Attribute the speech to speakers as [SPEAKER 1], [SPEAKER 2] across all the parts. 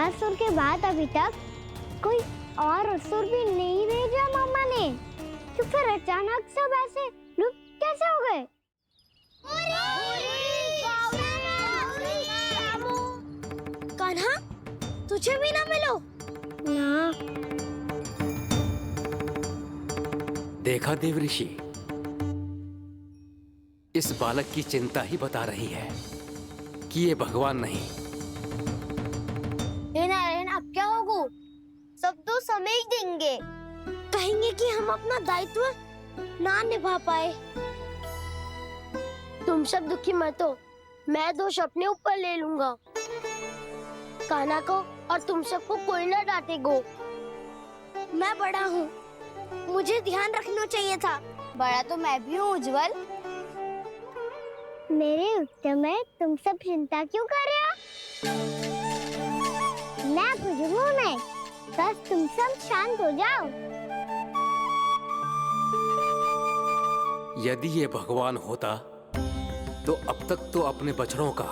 [SPEAKER 1] बकासुर के बाद अभी तक कोई और असुर भी नहीं भेजा मम्मा ने, तो फिर अचानक सब ऐसे लुप्त कैसे हो गए?
[SPEAKER 2] कान्हा, तुझे भी ना मिलो
[SPEAKER 1] ना।
[SPEAKER 3] देखा देव ऋषि, इस बालक की चिंता ही बता रही है कि ये भगवान नहीं।
[SPEAKER 2] नारायण, अब क्या होगा?
[SPEAKER 1] सब तो समझ देंगे।
[SPEAKER 2] कहेंगे कि हम अपना दायित्व ना निभा पाए। तुम सब दुखी मत हो, मैं दोष अपने ऊपर ले लूंगा। कान्हा को और तुम सबको कोई ना डांटेगो। मैं बड़ा हूँ, मुझे ध्यान रखना चाहिए था।
[SPEAKER 1] बड़ा तो मैं भी हूँ उज्जवल। मेरे उत्तर में तुम सब चिंता क्यों कर रहे हो? मैं कुछ हूँ नहीं, बस तुम सब शांत हो जाओ।
[SPEAKER 3] यदि ये भगवान होता तो अब तक तो अपने बछड़ों का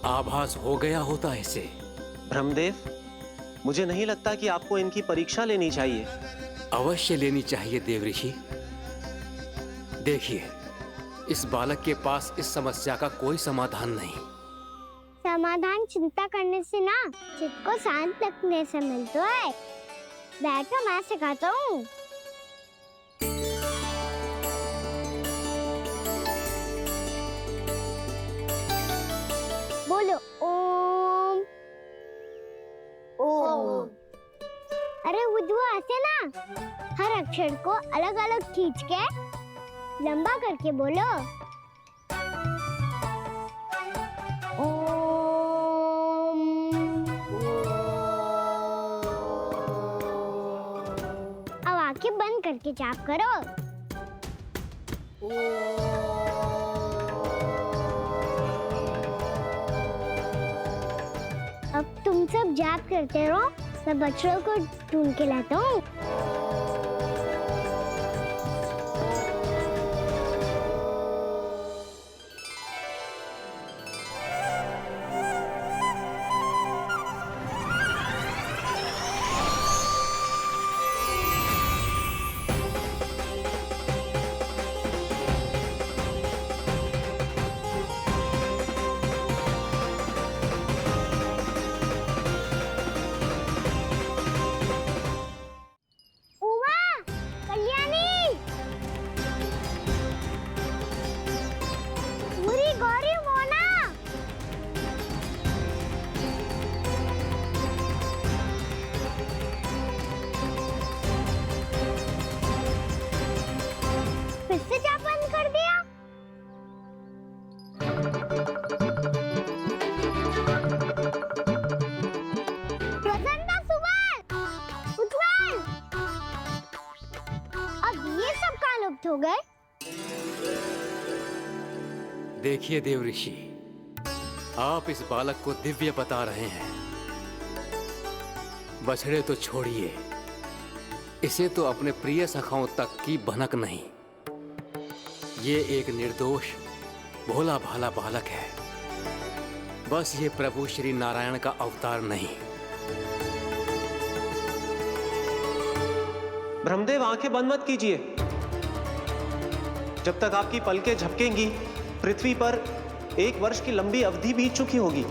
[SPEAKER 3] आभास हो गया होता इसे।
[SPEAKER 4] ब्रह्मदेव, मुझे नहीं लगता कि आपको इनकी परीक्षा लेनी चाहिए।
[SPEAKER 3] अवश्य लेनी चाहिए देव ऋषि। देखिए, इस बालक के पास इस समस्या का कोई समाधान नहीं।
[SPEAKER 1] समाधान चिंता करने से ना, चित्त को शांत रखने से मिलता है। बैठो, मैं सिखाता हूँ। बोलो ओम। ओम। अरे उद्वा, ऐसे ना हर अक्षर को अलग अलग खींच के लंबा करके बोलो। ओम। अब आंखें बंद करके जाप करो। अब तुम सब जाप करते रहो, मैं बच्चों को ढूंढ के लाता हूँ। हो गए।
[SPEAKER 3] देखिए देव ऋषि, आप इस बालक को दिव्य बता रहे हैं। बछड़े तो छोड़िए, इसे तो अपने प्रिय सखाओं तक की भनक नहीं। ये एक निर्दोष भोला भाला बालक है, बस ये प्रभु श्री नारायण का अवतार नहीं।
[SPEAKER 4] ब्रह्मदेव, आंखें बंद मत कीजिए। जब तक आपकी पलकें झपकेंगी, पृथ्वी पर 1 वर्ष की लंबी अवधि बीत चुकी होगी।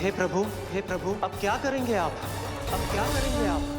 [SPEAKER 4] हे प्रभु, अब क्या करेंगे आप? अब क्या करेंगे आप?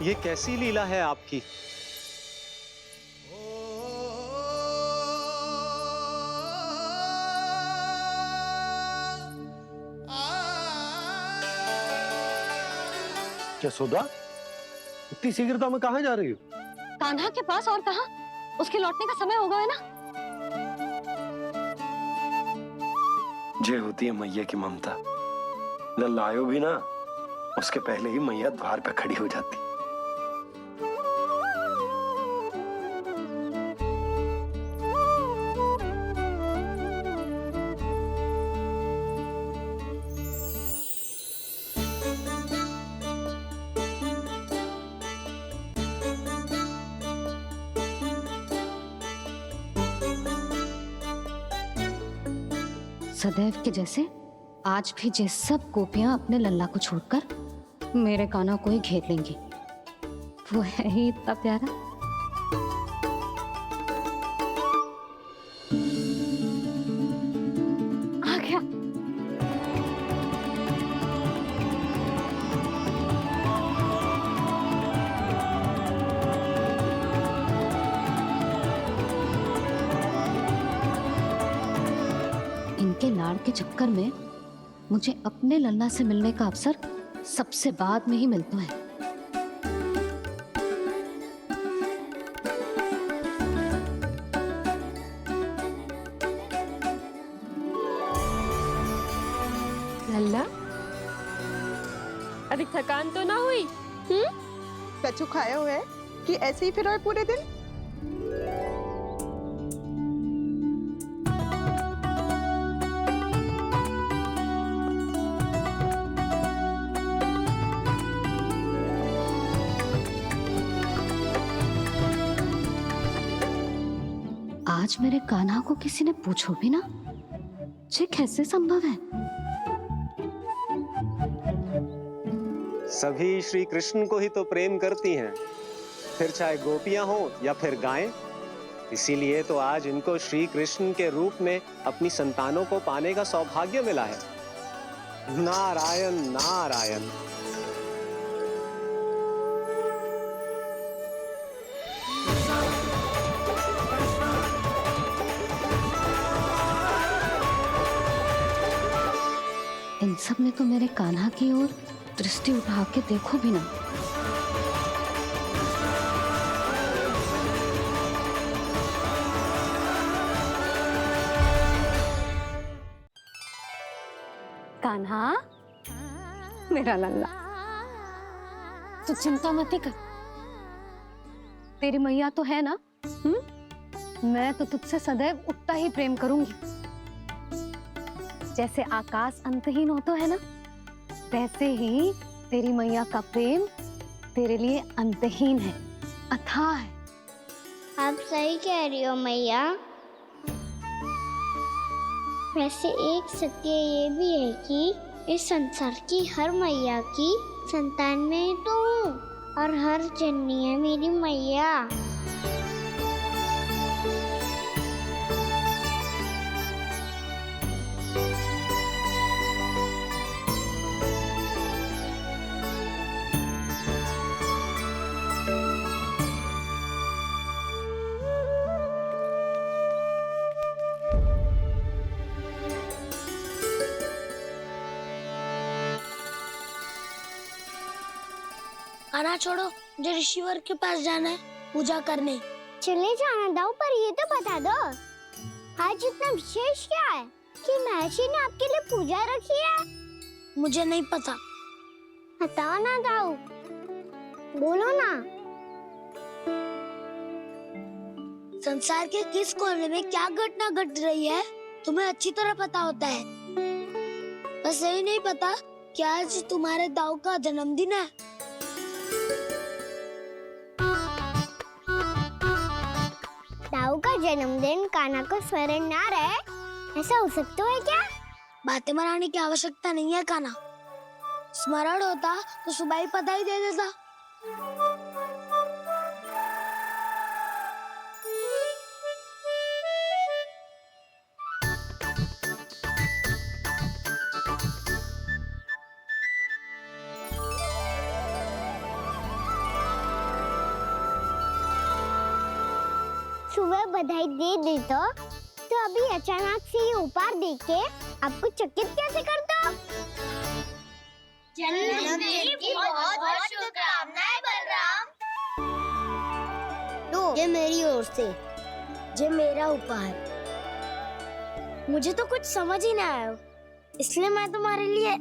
[SPEAKER 4] ये कैसी लीला है आपकी?
[SPEAKER 5] यशोदा, इतनी शीघ्रता में कहाँ जा रही हो?
[SPEAKER 6] कान्हा के पास, और कहाँ? उसके लौटने का समय हो गया है ना।
[SPEAKER 5] जे होती है मैया की ममता, लल्ला आयो भी ना, उसके पहले ही मैया द्वार पे खड़ी हो जाती।
[SPEAKER 6] सदैव के जैसे आज भी जे सब गोपियां अपने लल्ला को छोड़कर मेरे कान्हा को ही घेर लेंगी। वो है ही इतना प्यारा। आ गया। इनके लाड़ के चक्कर में मुझे अपने लल्ला से मिलने का अवसर सबसे बाद में ही मिलता है।
[SPEAKER 7] लल्ला, अभी थकान तो ना हुई?
[SPEAKER 8] कछु खाया हुआ है कि ऐसे ही फिर और पूरे दिन?
[SPEAKER 6] आज मेरे कान्हा को किसी ने पूछो भी ना, ये कैसे संभव है?
[SPEAKER 4] सभी श्री कृष्ण को ही तो प्रेम करती हैं, फिर चाहे गोपियां हो या फिर गायें। इसीलिए तो आज इनको श्री कृष्ण के रूप में अपनी संतानों को पाने का सौभाग्य मिला है। नारायण नारायण।
[SPEAKER 6] इन सब ने तो मेरे कान्हा की ओर दृष्टि उठा के देखो भी ना। कान्हा, मेरा लल्ला, तू चिंता मत कर। तेरी मैया तो है ना? मैं तो तुझसे सदैव उतना ही प्रेम करूंगी। जैसे आकाश अंतहीन होता है ना, वैसे ही तेरी मैया का प्रेम तेरे लिए अंतहीन है, अथाह है।
[SPEAKER 1] आप सही कह रही हो मैया। वैसे एक सत्य ये भी है कि इस संसार की हर मैया की संतान में तो हूँ, और हर जननी है मेरी मैया।
[SPEAKER 2] कान्हा छोड़ो, मुझे ऋषिवर के पास जाना है पूजा करने।
[SPEAKER 1] चले जाना दाऊ, पर ये तो बता दो आज इतना विशेष क्या है कि महर्षि ने आपके लिए पूजा रखी है?
[SPEAKER 2] मुझे नहीं पता।
[SPEAKER 1] बताओ ना दाऊ, बोलो ना।
[SPEAKER 2] संसार के किस कोने में क्या घटना घट रही है तुम्हें अच्छी तरह पता होता है। बस यही नहीं पता कि आज तुम्हारे दाऊ का जन्मदिन है।
[SPEAKER 1] दाऊ का जन्मदिन कान्हा को स्मरण ना रहे, ऐसा हो सकता है क्या?
[SPEAKER 2] बातें बनाने की आवश्यकता नहीं है कान्हा। स्मरण होता तो सुबह ही पता ही दे देता।
[SPEAKER 1] सुबह बधाई दे देता तो अभी अचानक से ये उपहार देख के आपको चकित कैसे करता?
[SPEAKER 2] जन्मदिन की बहुत-बहुत शुभकामनाएं बलराम। तो ये मेरी ओर से, ये मेरा उपहार। मुझे तो कुछ समझ ही ना आया, इसलिए मैं तुम्हारे लिए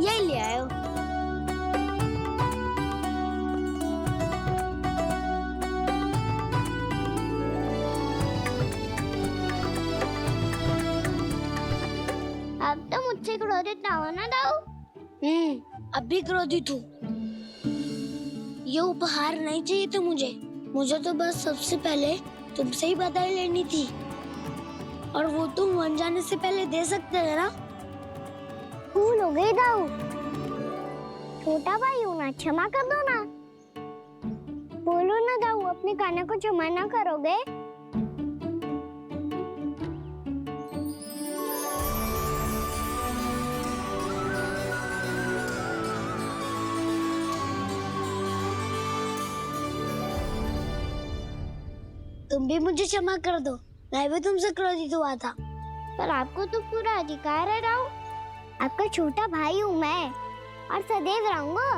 [SPEAKER 2] यही ले आया हूँ।
[SPEAKER 1] अब तो मुझसे क्रोधित ना हो ना दाऊ।
[SPEAKER 2] अब भी क्रोधित हूँ। ये उपहार नहीं चाहिए था मुझे तो बस सबसे पहले तुमसे ही बधाई लेनी थी, और वो तुम बन जाने से पहले दे सकते थे ना।
[SPEAKER 1] भूल हो गई दाऊ। छोटा भाई हूँ ना, क्षमा कर दो ना। बोलो ना दाऊ, अपने कान्हा को क्षमा ना करोगे?
[SPEAKER 2] तुम भी मुझे क्षमा कर दो, मैं भी तुमसे क्रोधित हुआ था।
[SPEAKER 1] पर आपको तो पूरा अधिकार है दाऊ। आपका छोटा भाई हूँ मैं और सदैव रहूंगा।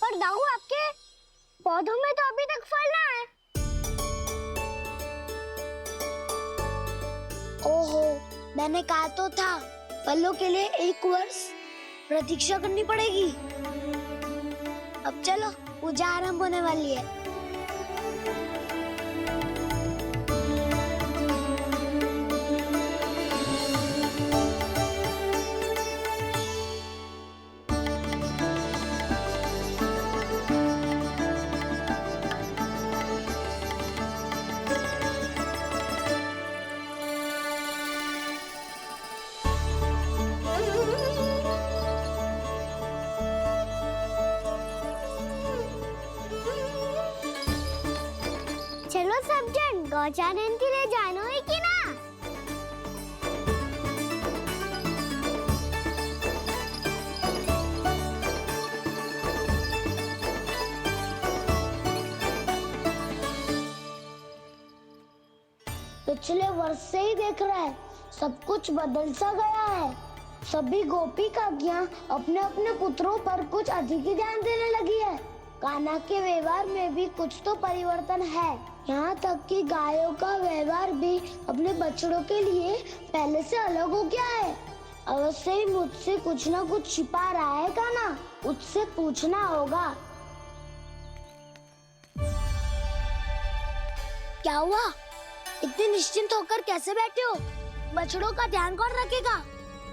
[SPEAKER 1] पर दाऊ, आपके पौधों में तो अभी तक फल ना है।
[SPEAKER 2] ओहो, मैंने कहा तो था, फलों के लिए 1 वर्ष प्रतीक्षा करनी पड़ेगी। अब चलो, पूजा आरंभ होने वाली है।
[SPEAKER 1] चलो सब जन गौचारण के लिए जानो है कि ना?
[SPEAKER 2] पिछले वर्ष से ही देख रहा है, सब कुछ बदल सा गया है। सभी गोपी काकियां अपने अपने पुत्रों पर कुछ अधिक ही ध्यान देने लगी है। कान्हा के व्यवहार में भी कुछ तो परिवर्तन है। यहाँ तक कि गायों का व्यवहार भी अपने बछड़ों के लिए पहले से अलग हो गया है। अवश्य ही मुझसे कुछ ना कुछ छिपा रहा है कान्हा, उससे पूछना होगा। क्या हुआ? इतने निश्चिंत होकर कैसे बैठे हो? बछड़ों का ध्यान कौन रखेगा?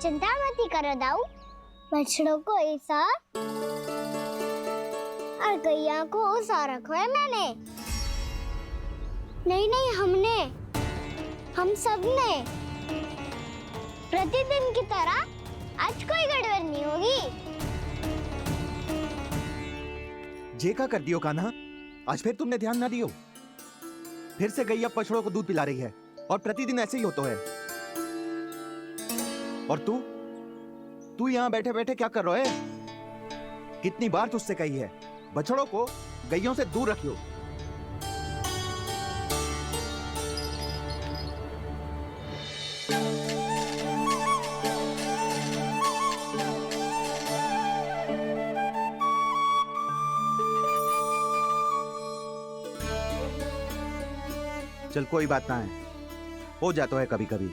[SPEAKER 1] चिंता मत करो दाऊ, बछड़ों को ऐसा और गैया को ऐसा रखो है मैंने। नहीं, हम सब ने प्रतिदिन की तरह आज कोई गड़बड़ नहीं होगी।
[SPEAKER 9] जे का कर दियो कान्हा, आज फिर तुमने ध्यान ना दियो। फिर से गैया बछड़ों को दूध पिला रही है और प्रतिदिन ऐसे ही होता है। और तू यहाँ बैठे बैठे क्या कर रहा है? कितनी बार तुझसे कही है, बछड़ों को गैयों से दूर रखियो। चल कोई बात ना है, हो जाता है कभी कभी।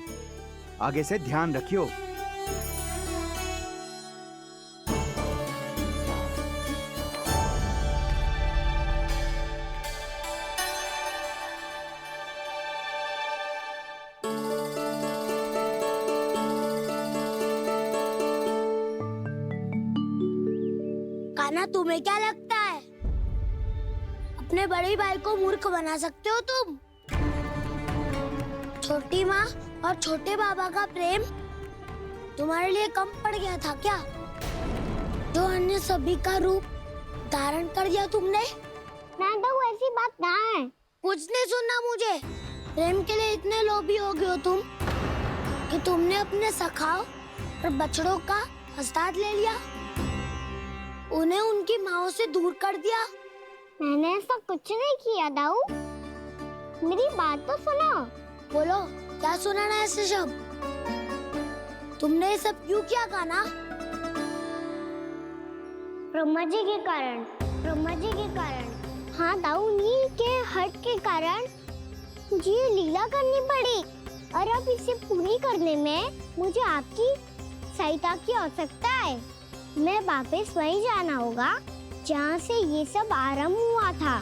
[SPEAKER 9] आगे से ध्यान रखियो।
[SPEAKER 2] कान्हा, तुम्हें क्या लगता है अपने बड़े भाई को मूर्ख बना सकते हो तुम? छोटी माँ और छोटे बाबा का प्रेम तुम्हारे लिए कम पड़ गया था क्या? जो अन्य सभी का रूप धारण कर दिया तुमने?
[SPEAKER 1] ना तो ऐसी बात ना है।
[SPEAKER 2] कुछ नहीं सुनना मुझे। प्रेम के लिए इतने लोभी हो गए हो तुम कि तुमने अपने सखाओ और बछड़ों का हस्ताक्षर ले लिया। उन्हें उनकी माँ से दूर कर दिया।
[SPEAKER 1] मैंने ऐसा कुछ नहीं किया दाऊ, मेरी बात तो सुनो।
[SPEAKER 2] बोलो, क्या सुनाना है ऐसे शब्द? तुमने ये सब क्यों किया कान्हा?
[SPEAKER 1] ब्रह्मा जी के कारण, ब्रह्मा जी के कारण। हाँ दाऊ, उन्हीं के हट के कारण मुझे ये लीला करनी पड़ी, और अब इसे पूरी करने में मुझे आपकी सहायता की आवश्यकता है। मैं वापस वहीं जाना होगा जहाँ से ये सब आरंभ हुआ था,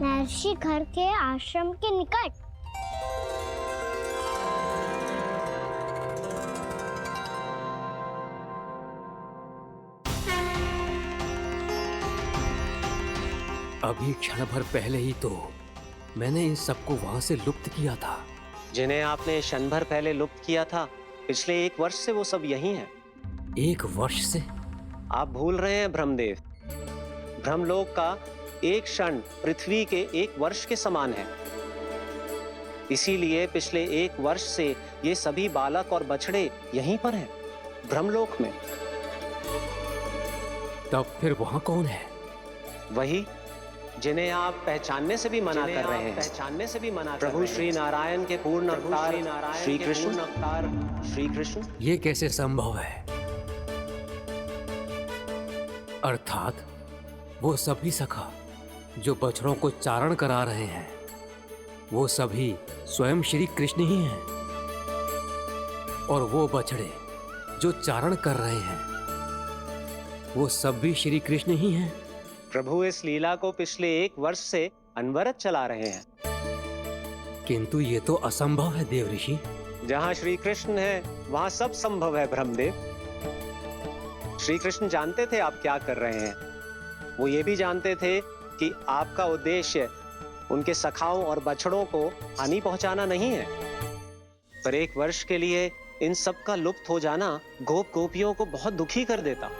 [SPEAKER 1] महर्षि घर के आश्रम के निकट।
[SPEAKER 3] अभी क्षण भर पहले ही तो मैंने इन सबको वहां से लुप्त किया था।
[SPEAKER 4] जिन्हें आपने क्षण भर पहले लुप्त किया था, पिछले 1 वर्ष से वो सब यही हैं।
[SPEAKER 3] 1 वर्ष से?
[SPEAKER 4] आप भूल रहे हैं ब्रह्मदेव, ब्रह्मलोक का एक क्षण पृथ्वी के 1 वर्ष के समान है। इसीलिए पिछले 1 वर्ष से ये सभी बालक और बछड़े यहीं पर हैं, ब्रह्मलोक में।
[SPEAKER 3] तब फिर वहां कौन है?
[SPEAKER 4] वही जिन्हें आप पहचानने से भी मना कर रहे हैं, पहचानने से भी मना। प्रभु श्री नारायण के पूर्ण अवतार श्री कृष्ण। श्री कृष्ण।
[SPEAKER 3] ये कैसे संभव है? अर्थात वो सभी सखा जो बछड़ों को चारण करा रहे हैं, वो सभी स्वयं श्री कृष्ण ही हैं। और वो बछड़े जो चारण कर रहे हैं, वो सब भी श्री कृष्ण ही हैं।
[SPEAKER 4] प्रभु इस लीला को पिछले 1 वर्ष से अनवरत चला रहे हैं।
[SPEAKER 3] किंतु ये तो असंभव है देव ऋषि।
[SPEAKER 4] जहाँ श्री कृष्ण है वहाँ सब संभव है ब्रह्मदेव। श्री कृष्ण जानते थे आप क्या कर रहे हैं। वो ये भी जानते थे कि आपका उद्देश्य उनके सखाओं और बछड़ों को हानि पहुंचाना नहीं है। पर 1 वर्ष के लिए इन सब का लुप्त हो जाना गोप गोपियों को बहुत दुखी कर देता।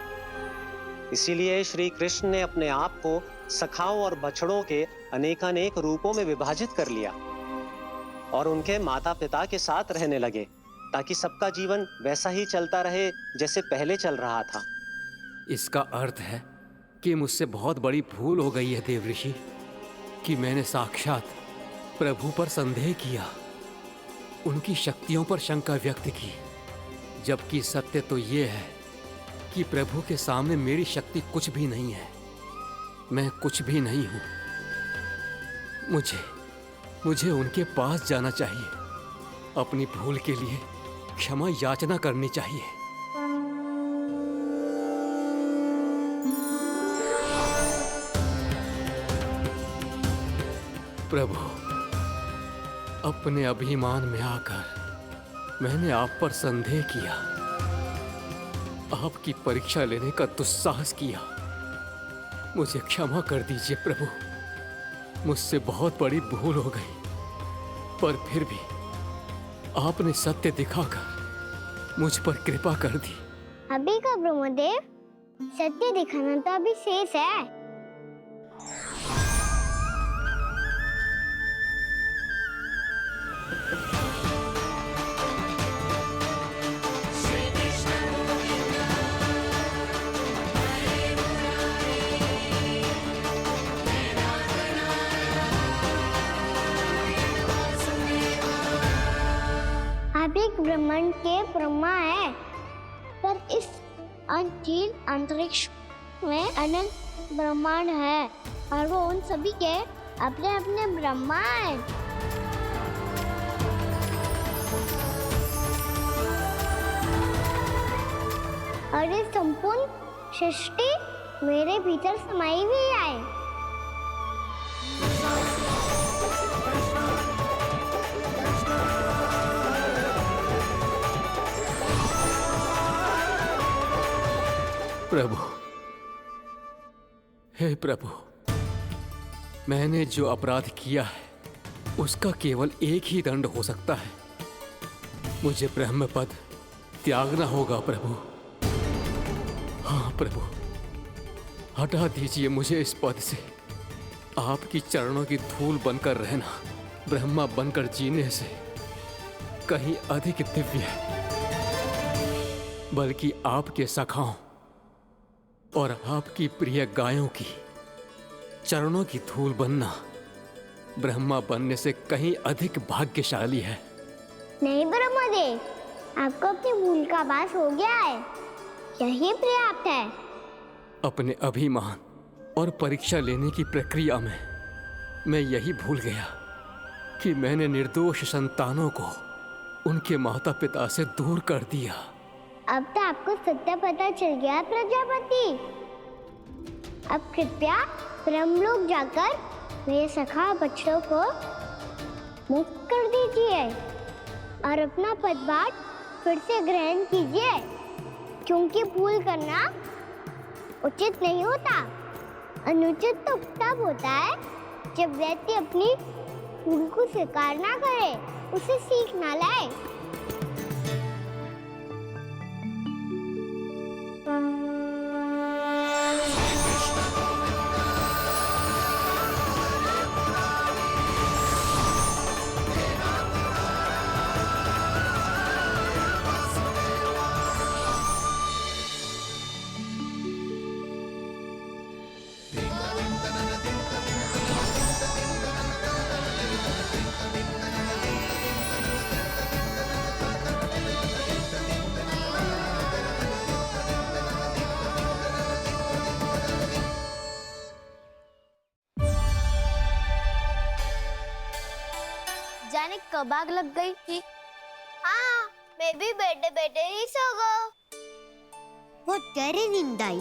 [SPEAKER 4] इसीलिए श्री कृष्ण ने अपने आप को सखाओं और बछड़ों के अनेकानेक रूपों में विभाजित कर लिया और उनके माता पिता के साथ रहने लगे, ताकि सबका जीवन वैसा ही चलता रहे जैसे पहले चल रहा था।
[SPEAKER 3] इसका अर्थ है कि मुझसे बहुत बड़ी भूल हो गई है देव ऋषि, कि मैंने साक्षात प्रभु पर संदेह किया, उनकी शक्तियों पर शंका व्यक्त की, जबकि सत्य तो ये है कि प्रभु के सामने मेरी शक्ति कुछ भी नहीं है। मैं कुछ भी नहीं हूं। मुझे उनके पास जाना चाहिए, अपनी भूल के लिए क्षमा याचना करनी चाहिए। प्रभु, अपने अभिमान में आकर मैंने आप पर संदेह किया, आपकी परीक्षा लेने का दुस्साहस किया। मुझे क्षमा कर दीजिए प्रभु, मुझसे बहुत बड़ी भूल हो गई। पर फिर भी आपने सत्य दिखाकर मुझ पर कृपा कर दी।
[SPEAKER 1] अभी का ब्रह्मदेव, सत्य दिखाना तो अभी शेष है। आप एक ब्रह्मांड के ब्रह्मा है, पर इस अनंत अंतरिक्ष में अनंत ब्रह्मांड है और वो उन सभी के अपने अपने ब्रह्मा है। और ये संपूर्ण सृष्टि मेरे भीतर समाई हुई है।
[SPEAKER 3] प्रभु, हे प्रभु, मैंने जो अपराध किया है उसका केवल एक ही दंड हो सकता है। मुझे ब्रह्म पद त्यागना होगा प्रभु। हाँ प्रभु, हटा दीजिए मुझे इस पद से। आपकी चरणों की धूल बनकर रहना ब्रह्मा बनकर जीने से कहीं अधिक दिव्य है। बल्कि आपके सखाओं और आपकी प्रिय गायों की चरणों की धूल बनना ब्रह्मा बनने से कहीं अधिक भाग्यशाली है।
[SPEAKER 1] नहीं ब्रह्मदेव, आपको अपनी भूल का आभास हो गया है, यही पर्याप्त है।
[SPEAKER 3] अपने अभिमान और परीक्षा लेने की प्रक्रिया में मैं यही भूल गया कि मैंने निर्दोष संतानों को उनके माता पिता से दूर कर दिया।
[SPEAKER 1] अब तो आपको सत्य पता चल गया प्रजापति। अब कृपया ब्रह्मलोक जाकर मेरे सखा बच्चों को मुक्त कर दीजिए और अपना पदभार फिर से ग्रहण कीजिए, क्योंकि भूल करना उचित नहीं होता। अनुचित तो तब होता है जब व्यक्ति अपनी भूल को स्वीकार ना करे, उसे सीख ना लाए।
[SPEAKER 2] जाने कब आग लग गई थी। हाँ, मैं भी बैठे बैठे ही सो गया।
[SPEAKER 1] वो तेरी नींद आई।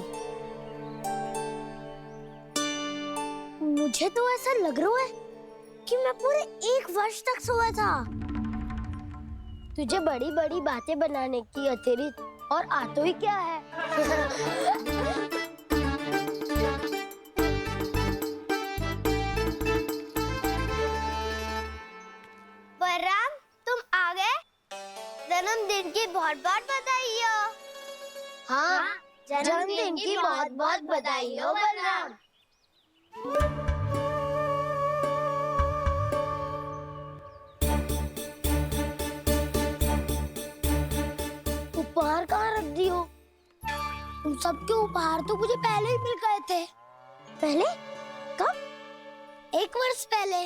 [SPEAKER 2] मुझे तो ऐसा लग रहा है कि मैं पूरे 1 वर्ष तक सोया था। तुझे बड़ी बड़ी बातें बनाने की अतिरिक्त और आता ही क्या है।
[SPEAKER 1] बलराम, तुम आ गए? जन्मदिन की बहुत बहुत बधाई हो।
[SPEAKER 2] हाँ, जन्मदिन की बहुत बहुत बधाई हो बलराम। उपहार कहाँ रख दियो? तुम सबके उपहार तो मुझे पहले ही मिल गए थे। पहले? कब? 1 वर्ष पहले।